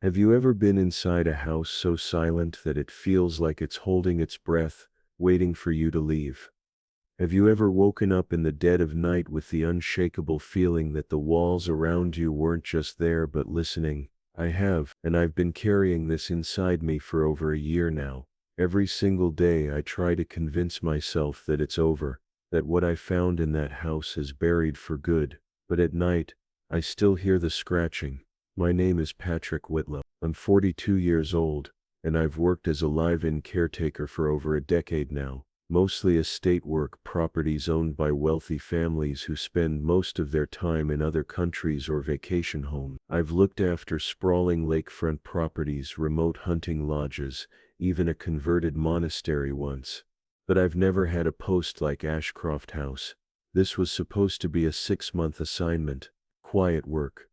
Have you ever been inside a house so silent that it feels like it's holding its breath, waiting for you to leave? Have you ever woken up in the dead of night with the unshakable feeling that the walls around you weren't just there but listening? I have, and I've been carrying this inside me for over a year now. Every single day I try to convince myself that it's over, that what I found in that house is buried for good, but at night, I still hear the scratching. My name is Patrick Whitlow. I'm 42 years old, and I've worked as a live-in caretaker for over a decade now. Mostly estate work, properties owned by wealthy families who spend most of their time in other countries or vacation homes. I've looked after sprawling lakefront properties, remote hunting lodges, even a converted monastery once. But I've never had a post like Ashcroft House. This was supposed to be a 6-month assignment. Quiet work.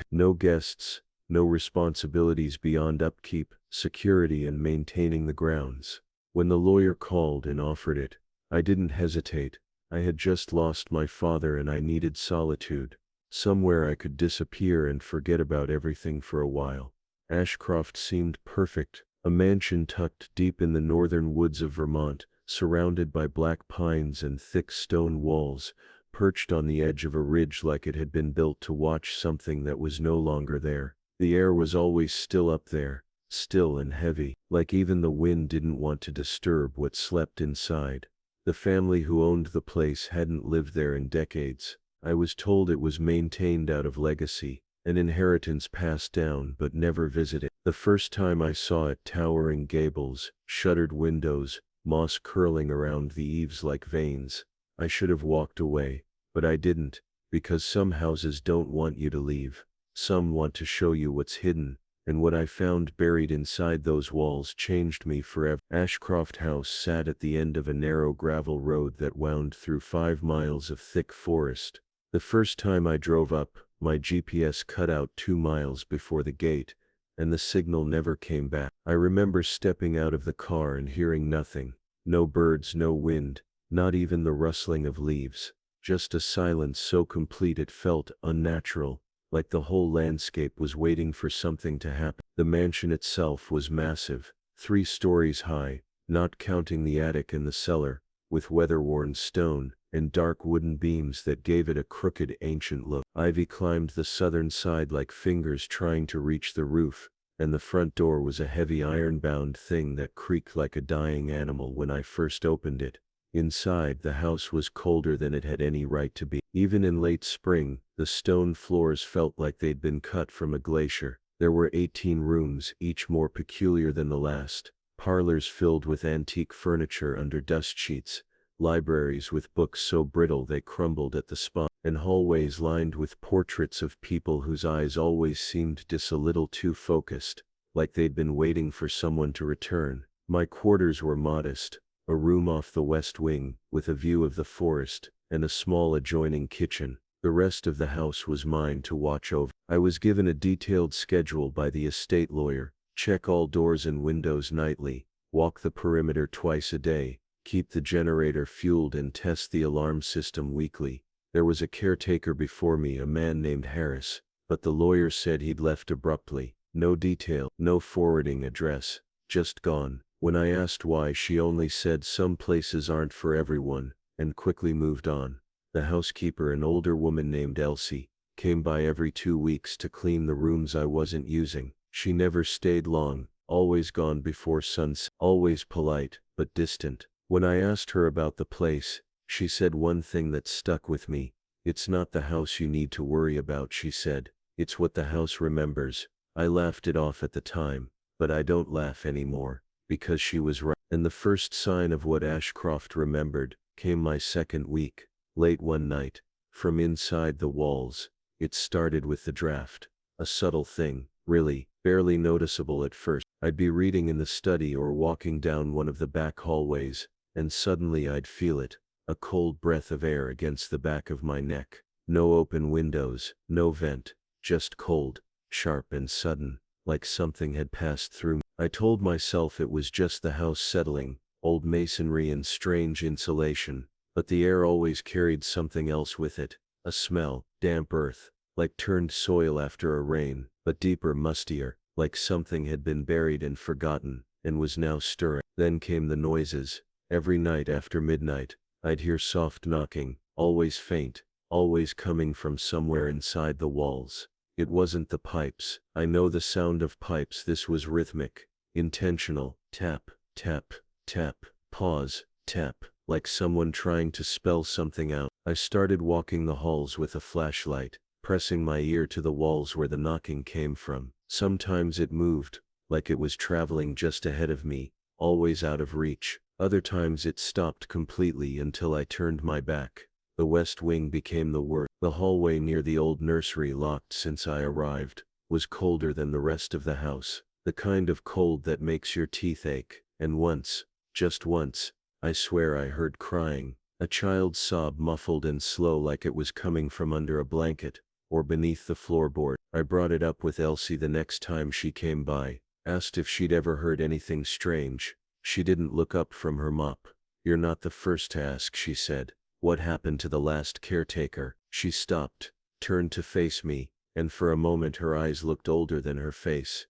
No guests, no responsibilities beyond upkeep, security, and maintaining the grounds. When the lawyer called and offered it, I didn't hesitate. I had just lost my father and I needed solitude. Somewhere I could disappear and forget about everything for a while. Ashcroft seemed perfect, a mansion tucked deep in the northern woods of Vermont, surrounded by black pines and thick stone walls, perched on the edge of a ridge like it had been built to watch something that was no longer there. The air was always still up there, still and heavy, like even the wind didn't want to disturb what slept inside. The family who owned the place hadn't lived there in decades. I was told it was maintained out of legacy, an inheritance passed down but never visited. The first time I saw it, towering gables, shuttered windows, moss curling around the eaves like veins, I should have walked away, but I didn't, because some houses don't want you to leave. Some want to show you what's hidden, and what I found buried inside those walls changed me forever. Ashcroft House sat at the end of a narrow gravel road that wound through 5 miles of thick forest. The first time I drove up, my GPS cut out 2 miles before the gate, and the signal never came back. I remember stepping out of the car and hearing nothing. No birds, no wind, not even the rustling of leaves. Just a silence so complete it felt unnatural, like the whole landscape was waiting for something to happen. The mansion itself was massive, 3 stories high, not counting the attic and the cellar, with weather-worn stone and dark wooden beams that gave it a crooked, ancient look. Ivy climbed the southern side like fingers trying to reach the roof, and the front door was a heavy iron-bound thing that creaked like a dying animal when I first opened it. Inside, the house was colder than it had any right to be. Even in late spring, the stone floors felt like they'd been cut from a glacier. There were 18 rooms, each more peculiar than the last. Parlors filled with antique furniture under dust sheets, libraries with books so brittle they crumbled at the spine, and hallways lined with portraits of people whose eyes always seemed just a little too focused, like they'd been waiting for someone to return. My quarters were modest. A room off the west wing, with a view of the forest, and a small adjoining kitchen. The rest of the house was mine to watch over. I was given a detailed schedule by the estate lawyer: check all doors and windows nightly, walk the perimeter twice a day, keep the generator fueled and test the alarm system weekly. There was a caretaker before me, a man named Harris, but the lawyer said he'd left abruptly. No detail, no forwarding address, just gone. When I asked why, she only said some places aren't for everyone, and quickly moved on. The housekeeper, an older woman named Elsie, came by every 2 weeks to clean the rooms I wasn't using. She never stayed long, always gone before sunset, always polite, but distant. When I asked her about the place, she said one thing that stuck with me. "It's not the house you need to worry about," she said. "It's what the house remembers." I laughed it off at the time, but I don't laugh anymore. Because she was right. And the first sign of what Ashcroft remembered came my second week. Late one night, from inside the walls, it started with the draft. A subtle thing, really, barely noticeable at first. I'd be reading in the study or walking down one of the back hallways, and suddenly I'd feel it, a cold breath of air against the back of my neck. No open windows, no vent, just cold, sharp and sudden, like something had passed through me. I told myself it was just the house settling, old masonry and strange insulation, but the air always carried something else with it, a smell, damp earth, like turned soil after a rain, but deeper, mustier, like something had been buried and forgotten, and was now stirring. Then came the noises. Every night after midnight, I'd hear soft knocking, always faint, always coming from somewhere inside the walls. It wasn't the pipes. I know the sound of pipes. This was rhythmic, intentional. Tap, tap, tap, pause, tap, like someone trying to spell something out. I started walking the halls with a flashlight, pressing my ear to the walls where the knocking came from. Sometimes it moved, like it was traveling just ahead of me, always out of reach. Other times it stopped completely until I turned my back. The west wing became the worst. The hallway near the old nursery, locked since I arrived, was colder than the rest of the house, the kind of cold that makes your teeth ache. And once, just once, I swear I heard crying, a child's sob, muffled and slow, like it was coming from under a blanket, or beneath the floorboard. I brought it up with Elsie the next time she came by, asked if she'd ever heard anything strange. She didn't look up from her mop. "You're not the first to ask," she said. "What happened to the last caretaker?" She stopped, turned to face me, and for a moment her eyes looked older than her face.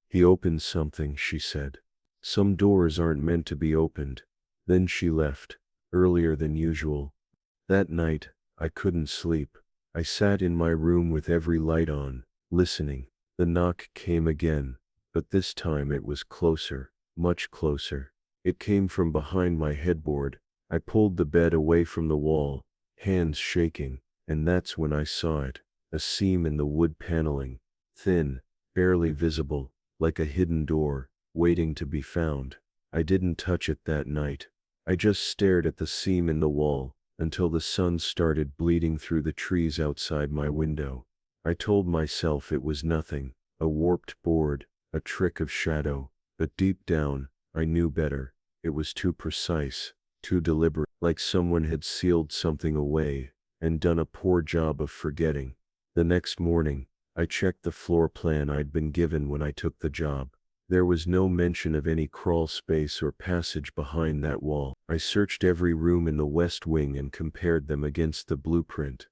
"He opened something," she said. "Some doors aren't meant to be opened." Then she left, earlier than usual. That night, I couldn't sleep. I sat in my room with every light on, listening. The knock came again, but this time it was closer, much closer. It came from behind my headboard. I pulled the bed away from the wall, hands shaking, and that's when I saw it. A seam in the wood paneling, thin, barely visible, like a hidden door, waiting to be found. I didn't touch it that night. I just stared at the seam in the wall, until the sun started bleeding through the trees outside my window. I told myself it was nothing, a warped board, a trick of shadow, but deep down, I knew better. It was too precise, too deliberate, like someone had sealed something away, and done a poor job of forgetting. The next morning, I checked the floor plan I'd been given when I took the job. There was no mention of any crawl space or passage behind that wall. I searched every room in the west wing and compared them against the blueprint.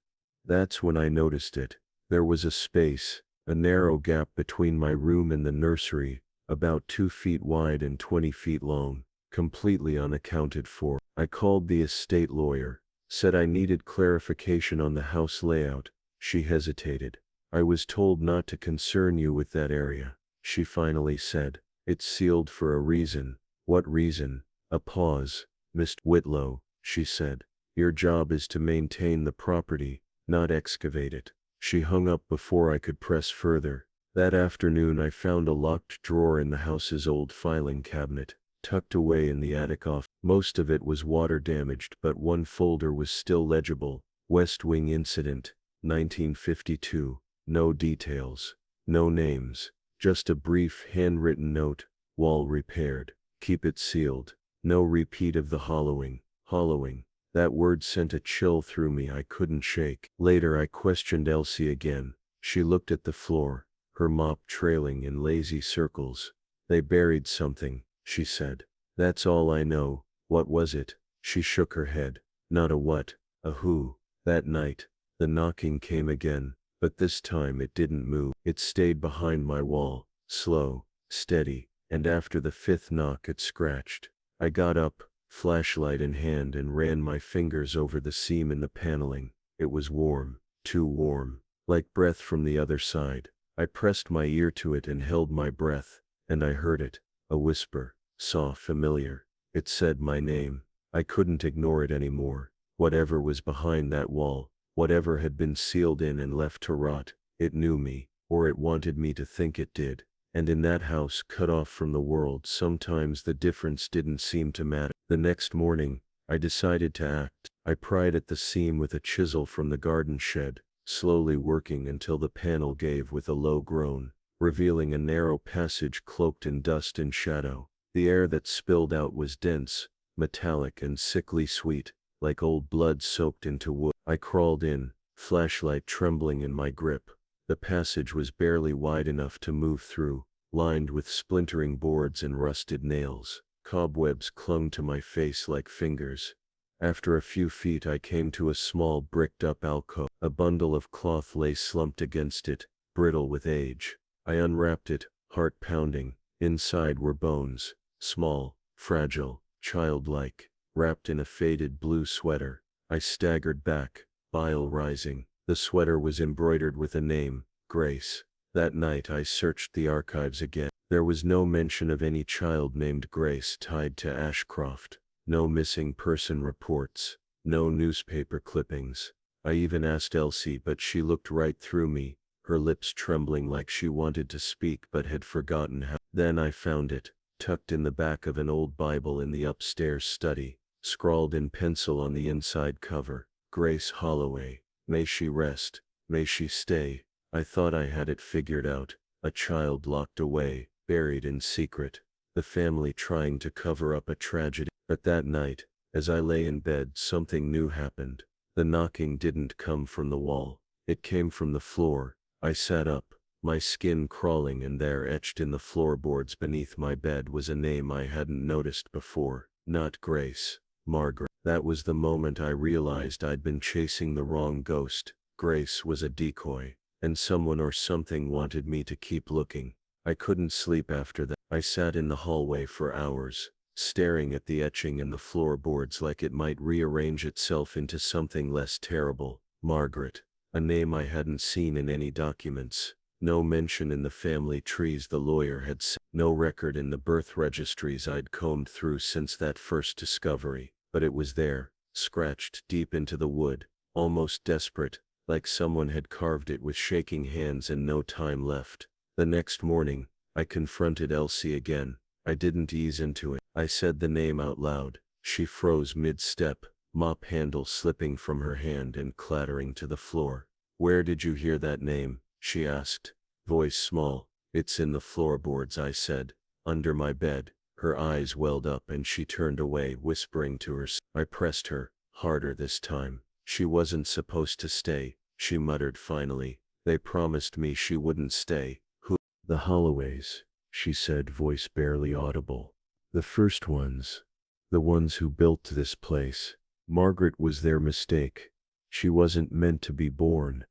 That's when I noticed it. There was a space, a narrow gap between my room and the nursery, about 2 feet wide and 20 feet long, completely unaccounted for. I called the estate lawyer, said I needed clarification on the house layout. She hesitated. "I was told not to concern you with that area," she finally said. "It's sealed for a reason." "What reason?" A pause. "Mr. Whitlow," she said, "your job is to maintain the property, not excavate it." She hung up before I could press further. That afternoon I found a locked drawer in the house's old filing cabinet, tucked away in the attic office. Most of it was water damaged, but one folder was still legible. "West Wing Incident, 1952. No details, no names, just a brief handwritten note. Wall repaired. Keep it sealed. No repeat of the hollowing." Hollowing. That word sent a chill through me I couldn't shake. Later I questioned Elsie again. She looked at the floor, her mop trailing in lazy circles. "They buried something," she said. "That's all I know." "What was it?" She shook her head. "Not a what, a who." That night, the knocking came again. But this time it didn't move. It stayed behind my wall, slow, steady, and after the 5th knock it scratched. I got up, flashlight in hand, and ran my fingers over the seam in the paneling. It was warm, too warm, like breath from the other side. I pressed my ear to it and held my breath, and I heard it, a whisper, soft, familiar. It said my name. I couldn't ignore it anymore. Whatever was behind that wall, whatever had been sealed in and left to rot, it knew me, or it wanted me to think it did. And in that house, cut off from the world, sometimes the difference didn't seem to matter. The next morning, I decided to act. I pried at the seam with a chisel from the garden shed, slowly working until the panel gave with a low groan, revealing a narrow passage cloaked in dust and shadow. The air that spilled out was dense, metallic, and sickly sweet, like old blood soaked into wood. I crawled in, flashlight trembling in my grip. The passage was barely wide enough to move through, lined with splintering boards and rusted nails. Cobwebs clung to my face like fingers. After a few feet I came to a small bricked-up alcove. A bundle of cloth lay slumped against it, brittle with age. I unwrapped it, heart pounding. Inside were bones, small, fragile, childlike, wrapped in a faded blue sweater. I staggered back, bile rising. The sweater was embroidered with a name, Grace. That night I searched the archives again. There was no mention of any child named Grace tied to Ashcroft, no missing person reports, no newspaper clippings. I even asked Elsie, but she looked right through me, her lips trembling like she wanted to speak but had forgotten how. Then I found it, tucked in the back of an old Bible in the upstairs study, scrawled in pencil on the inside cover, Grace Holloway, may she rest, may she stay. I thought I had it figured out, a child locked away, buried in secret, the family trying to cover up a tragedy. But that night, as I lay in bed, something new happened. The knocking didn't come from the wall, it came from the floor. I sat up, my skin crawling, and there, etched in the floorboards beneath my bed, was a name I hadn't noticed before. Not Grace, Margaret. That was the moment I realized I'd been chasing the wrong ghost. Grace was a decoy, and someone or something wanted me to keep looking. I couldn't sleep after that. I sat in the hallway for hours, staring at the etching in the floorboards like it might rearrange itself into something less terrible. Margaret, a name I hadn't seen in any documents, no mention in the family trees the lawyer had sent, no record in the birth registries I'd combed through since that first discovery. But it was there, scratched deep into the wood, almost desperate, like someone had carved it with shaking hands and no time left. The next morning, I confronted Elsie again. I didn't ease into it. I said the name out loud. She froze mid-step, mop handle slipping from her hand and clattering to the floor. Where did you hear that name? She asked, voice small. It's in the floorboards, I said. Under my bed. Her eyes welled up and she turned away, whispering to herself. I pressed her, harder this time. She wasn't supposed to stay, she muttered finally. They promised me she wouldn't stay. Who? The Holloways, she said, voice barely audible. The first ones. The ones who built this place. Margaret was their mistake. She wasn't meant to be born.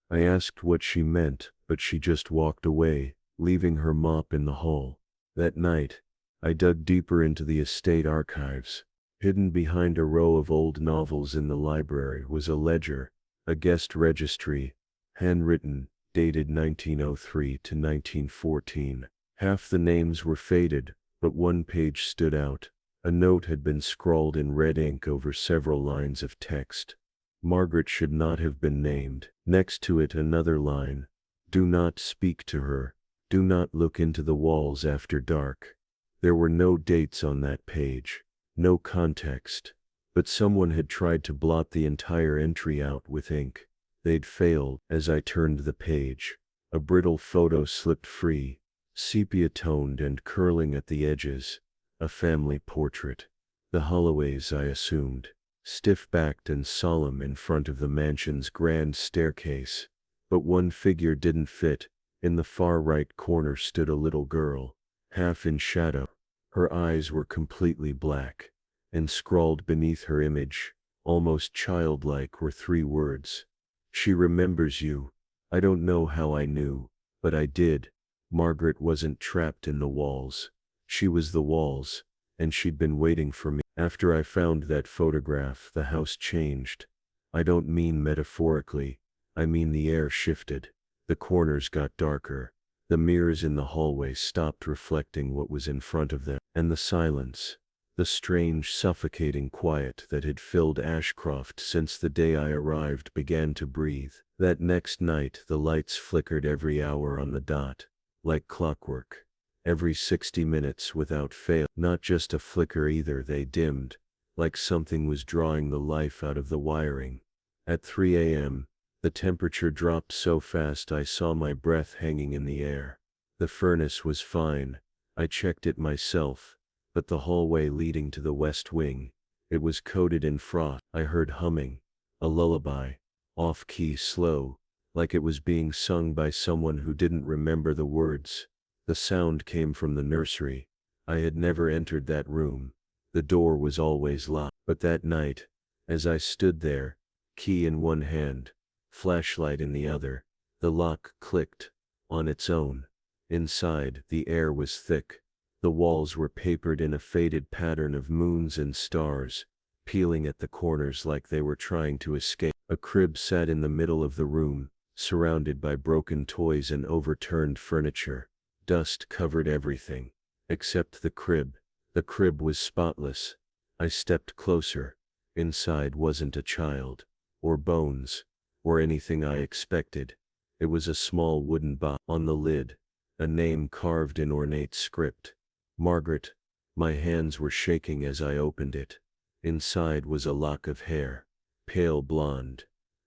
I asked what she meant, but she just walked away, leaving her mop in the hall. That night, I dug deeper into the estate archives. Hidden behind a row of old novels in the library was a ledger, a guest registry, handwritten, dated 1903 to 1914. Half the names were faded, but one page stood out. A note had been scrawled in red ink over several lines of text. Margaret should not have been named. Next to it, another line. Do not speak to her. Do not look into the walls after dark. There were no dates on that page, no context, but someone had tried to blot the entire entry out with ink. They'd failed. As I turned the page, a brittle photo slipped free, sepia-toned and curling at the edges. A family portrait. The Holloways, I assumed, stiff-backed and solemn in front of the mansion's grand staircase. But one figure didn't fit. In the far right corner stood a little girl, half in shadow. Her eyes were completely black, and scrawled beneath her image, almost childlike, were 3 words. She remembers you. I don't know how I knew, but I did. Margaret wasn't trapped in the walls. She was the walls, and she'd been waiting for me. After I found that photograph, the house changed. I don't mean metaphorically, I mean the air shifted. The corners got darker. The mirrors in the hallway stopped reflecting what was in front of them. And the silence, the strange, suffocating quiet that had filled Ashcroft since the day I arrived, began to breathe. That next night, the lights flickered every hour on the dot, like clockwork. Every 60 minutes without fail. Not just a flicker either, they dimmed, like something was drawing the life out of the wiring. At 3 a.m., the temperature dropped so fast I saw my breath hanging in the air. The furnace was fine. I checked it myself, but the hallway leading to the west wing, it was coated in frost. I heard humming, a lullaby, off-key, slow, like it was being sung by someone who didn't remember the words. The sound came from the nursery. I had never entered that room. The door was always locked. But that night, as I stood there, key in one hand, flashlight in the other, the lock clicked, on its own. Inside, the air was thick. The walls were papered in a faded pattern of moons and stars, peeling at the corners like they were trying to escape. A crib sat in the middle of the room, surrounded by broken toys and overturned furniture. Dust covered everything, except the crib. The crib was spotless. I stepped closer. Inside wasn't a child, or bones, or anything I expected. It was a small wooden box. On the lid, a name carved in ornate script. Margaret. My hands were shaking as I opened it. Inside was a lock of hair, pale blonde,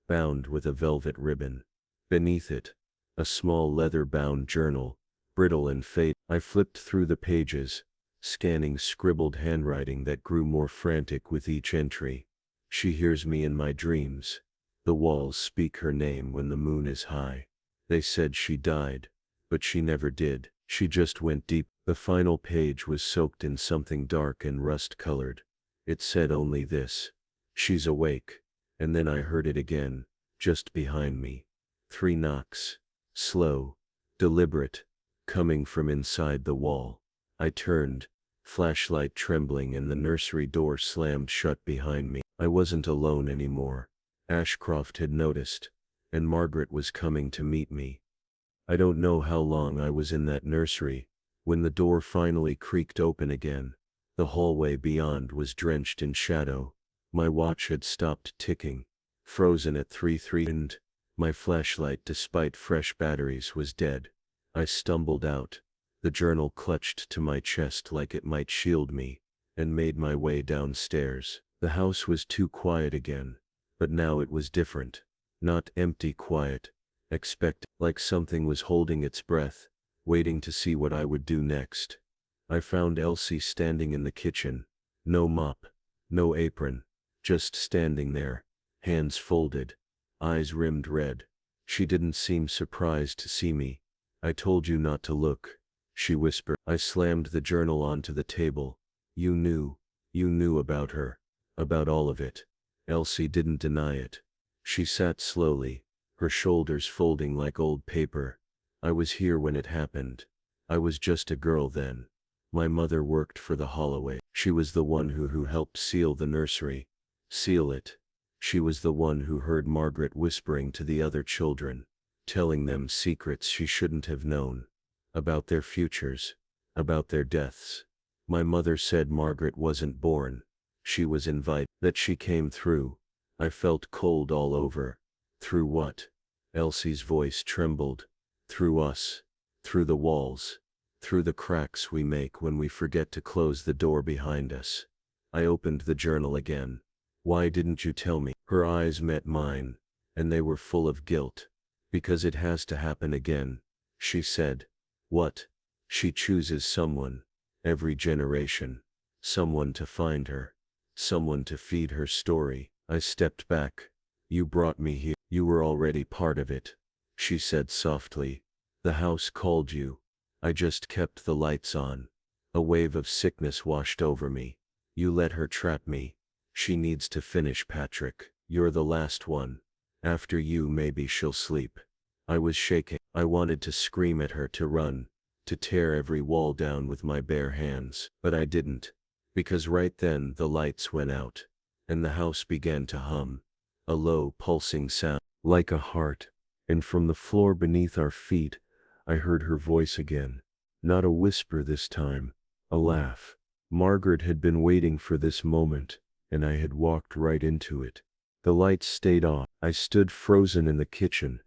bound with a velvet ribbon. Beneath it, a small leather-bound journal, brittle and faded. I flipped through the pages, scanning scribbled handwriting that grew more frantic with each entry. She hears me in my dreams. The walls speak her name when the moon is high. They said she died, but she never did. She just went deep. The final page was soaked in something dark and rust-colored. It said only this: "She's awake." And then I heard it again, just behind me. 3 knocks. Slow, deliberate, coming from inside the wall. I turned, flashlight trembling, and the nursery door slammed shut behind me. I wasn't alone anymore. Ashcroft had noticed, and Margaret was coming to meet me. I don't know how long I was in that nursery. When the door finally creaked open again, the hallway beyond was drenched in shadow. My watch had stopped ticking, frozen at 3:03, and my flashlight, despite fresh batteries, was dead. I stumbled out, the journal clutched to my chest like it might shield me, and made my way downstairs. The house was too quiet again, but now it was different. Not empty quiet, like something was holding its breath, waiting to see what I would do next. I found Elsie standing in the kitchen. No mop, no apron, just standing there, hands folded, eyes rimmed red. She didn't seem surprised to see me. "I told you not to look," she whispered. I slammed the journal onto the table. You knew about her, about all of it." Elsie didn't deny it. She sat slowly, her shoulders folding like old paper. "I was here when it happened. I was just a girl then. My mother worked for the Holloway. She was the one who helped seal the nursery. Seal it. She was the one who heard Margaret whispering to the other children, telling them secrets she shouldn't have known. About their futures. About their deaths. My mother said Margaret wasn't born. She was invited. That she came through. I felt cold all over. Through what?" Elsie's voice trembled. "Through us. Through the walls. Through the cracks we make when we forget to close the door behind us." I opened the journal again. "Why didn't you tell me?" Her eyes met mine, and they were full of guilt. "Because it has to happen again," she said. "What?" "She chooses someone. Every generation. Someone to find her. Someone to feed her story." I stepped back. "You brought me here. You were already part of it," she said softly. "The house called you. I just kept the lights on." A wave of sickness washed over me. "You let her trap me. She needs to finish, Patrick. You're the last one. After you, maybe she'll sleep." I was shaking. I wanted to scream at her, to run, to tear every wall down with my bare hands. But I didn't. Because right then the lights went out, and the house began to hum. A low, pulsing sound, like a heart. And from the floor beneath our feet, I heard her voice again. Not a whisper this time, a laugh. Margaret had been waiting for this moment, and I had walked right into it. The lights stayed off. I stood frozen in the kitchen,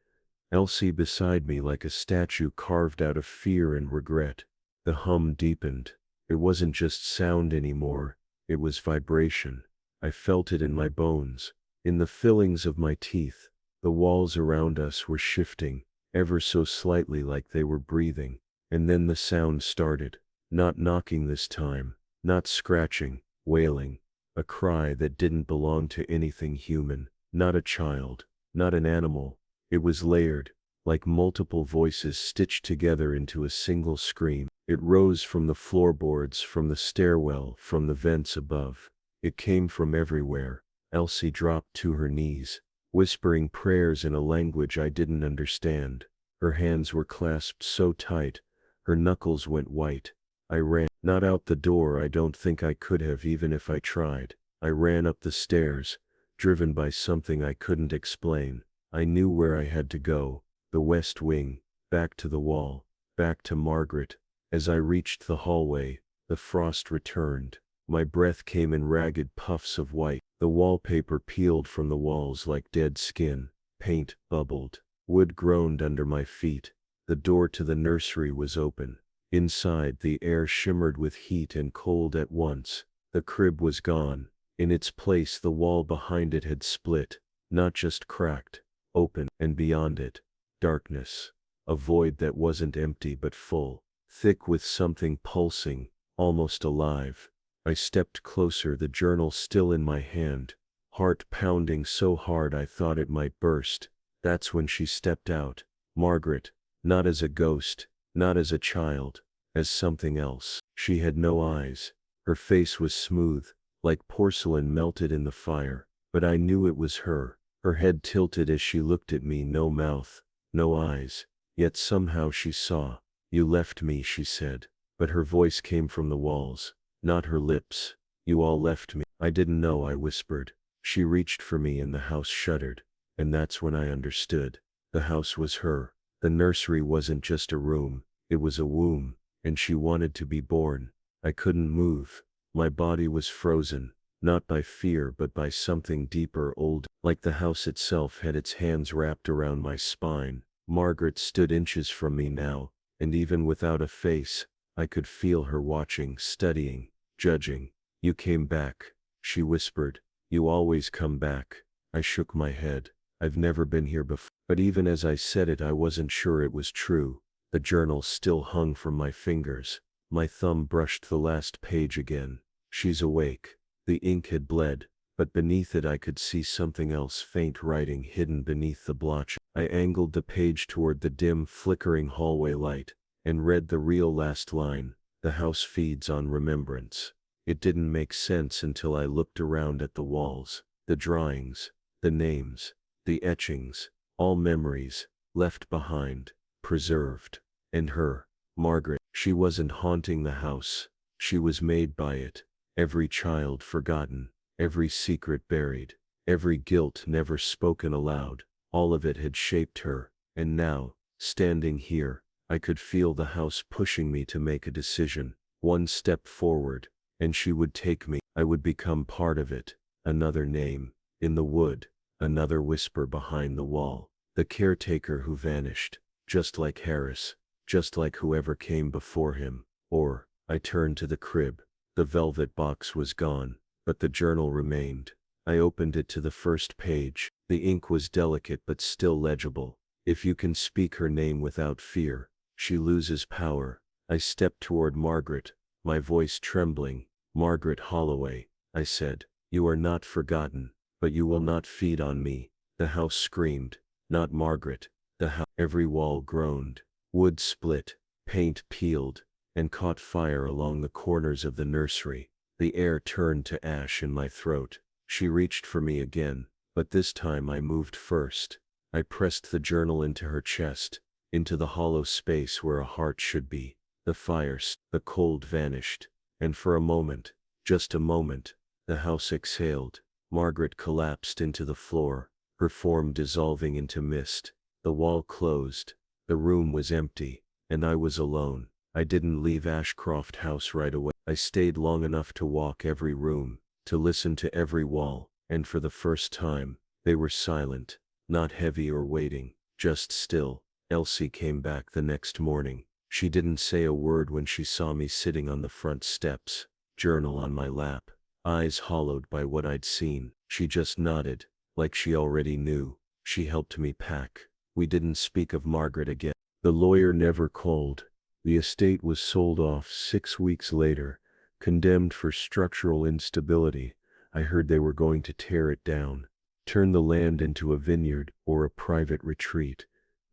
Elsie beside me like a statue carved out of fear and regret. The hum deepened. It wasn't just sound anymore, it was vibration. I felt it in my bones, in the fillings of my teeth. The walls around us were shifting, ever so slightly, like they were breathing. And then the sound started. Not knocking this time, not scratching, wailing. A cry that didn't belong to anything human. Not a child, not an animal. It was layered, like multiple voices stitched together into a single scream. It rose from the floorboards, from the stairwell, from the vents above. It came from everywhere. Elsie dropped to her knees, whispering prayers in a language I didn't understand. Her hands were clasped so tight, Her knuckles went white. I ran, not out the door. I don't think I could have even if I tried. I ran up the stairs, driven by something I couldn't explain. I knew where I had to go, the west wing, back to the wall, back to Margaret. As I reached the hallway, the frost returned. My breath came in ragged puffs of white. The wallpaper peeled from the walls like dead skin. Paint bubbled. Wood groaned under my feet. The door to the nursery was open. Inside, the air shimmered with heat and cold at once. The crib was gone. In its place, the wall behind it had split, not just cracked, open, and beyond it, darkness. A void that wasn't empty but full, thick with something pulsing, almost alive. I stepped closer, the journal still in my hand, heart pounding so hard I thought it might burst. That's when she stepped out. Margaret, not as a ghost, not as a child, as something else. She had no eyes. Her face was smooth, like porcelain melted in the fire, but I knew it was her. Her head tilted as she looked at me, no mouth, no eyes, yet somehow she saw. "You left me," she said, but her voice came from the walls, not her lips. "You all left me." "I didn't know," I whispered. She reached for me and the house shuddered, and that's when I understood. The house was her. The nursery wasn't just a room, it was a womb, and she wanted to be born. I couldn't move. My body was frozen, not by fear but by something deeper, old, like the house itself had its hands wrapped around my spine. Margaret stood inches from me now, and even without a face, I could feel her watching, studying, judging. "You came back," she whispered. "You always come back." I shook my head. "I've never been here before." But even as I said it, I wasn't sure it was true. The journal still hung from my fingers. My thumb brushed the last page again. "She's awake." The ink had bled, but beneath it I could see something else, faint writing hidden beneath the blotch. I angled the page toward the dim, flickering hallway light, and read the real last line. "The house feeds on remembrance." It didn't make sense until I looked around at the walls, the drawings, the names, the etchings, all memories, left behind, preserved. And her, Margaret, she wasn't haunting the house, she was made by it. Every child forgotten, every secret buried, every guilt never spoken aloud, all of it had shaped her. And now, standing here, I could feel the house pushing me to make a decision, one step forward, and she would take me. I would become part of it. Another name, in the wood, another whisper behind the wall. The caretaker who vanished, just like Harris, just like whoever came before him. Or, I turned to the crib. The velvet box was gone, but the journal remained. I opened it to the first page. The ink was delicate but still legible. "If you can speak her name without fear, she loses power." I stepped toward Margaret, my voice trembling. "Margaret Holloway," I said, "you are not forgotten, but you will not feed on me." The house screamed. Not Margaret. The house. Every wall groaned. Wood split, paint peeled, and caught fire along the corners of the nursery. The air turned to ash in my throat. She reached for me again, but this time I moved first. I pressed the journal into her chest, into the hollow space where a heart should be. The fire, the cold vanished, and for a moment, just a moment, the house exhaled. Margaret collapsed into the floor, her form dissolving into mist. The wall closed. The room was empty, and I was alone. I didn't leave Ashcroft House right away. I stayed long enough to walk every room, to listen to every wall, and for the first time, they were silent, not heavy or waiting, just still. Elsie came back the next morning. She didn't say a word when she saw me sitting on the front steps, journal on my lap, eyes hollowed by what I'd seen. She just nodded, like she already knew. She helped me pack. We didn't speak of Margaret again. The lawyer never called. The estate was sold off 6 weeks later, condemned for structural instability. I heard they were going to tear it down, turn the land into a vineyard or a private retreat.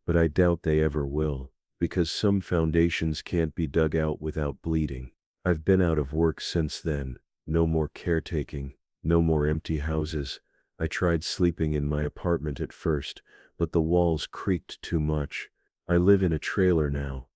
But I doubt they ever will, because some foundations can't be dug out without bleeding. I've been out of work since then. No more caretaking, no more empty houses. I tried sleeping in my apartment at first, but the walls creaked too much. I live in a trailer now.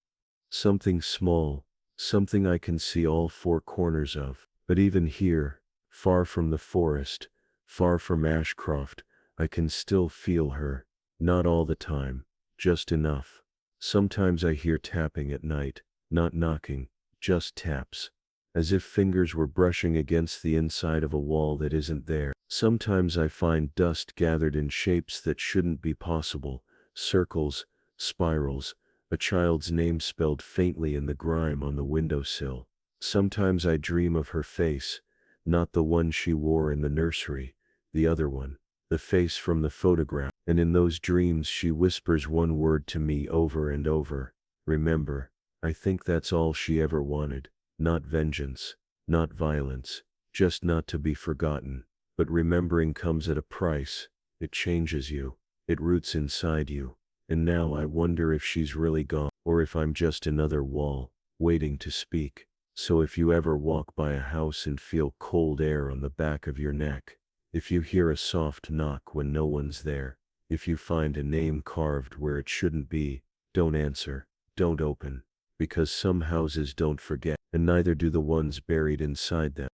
Something small, something I can see all four corners of. But even here, far from the forest, far from Ashcroft, I can still feel her. Not all the time, just enough. Sometimes I hear tapping at night, not knocking, just taps. As if fingers were brushing against the inside of a wall that isn't there. Sometimes I find dust gathered in shapes that shouldn't be possible, circles, spirals, a child's name spelled faintly in the grime on the windowsill. Sometimes I dream of her face, not the one she wore in the nursery, the other one, the face from the photograph. And in those dreams she whispers one word to me over and over: remember. I think that's all she ever wanted. Not vengeance, not violence, just not to be forgotten. But remembering comes at a price. It changes you. It roots inside you. And now I wonder if she's really gone, or if I'm just another wall, waiting to speak. So if you ever walk by a house and feel cold air on the back of your neck, if you hear a soft knock when no one's there, if you find a name carved where it shouldn't be, don't answer, don't open. Because some houses don't forget, and neither do the ones buried inside them.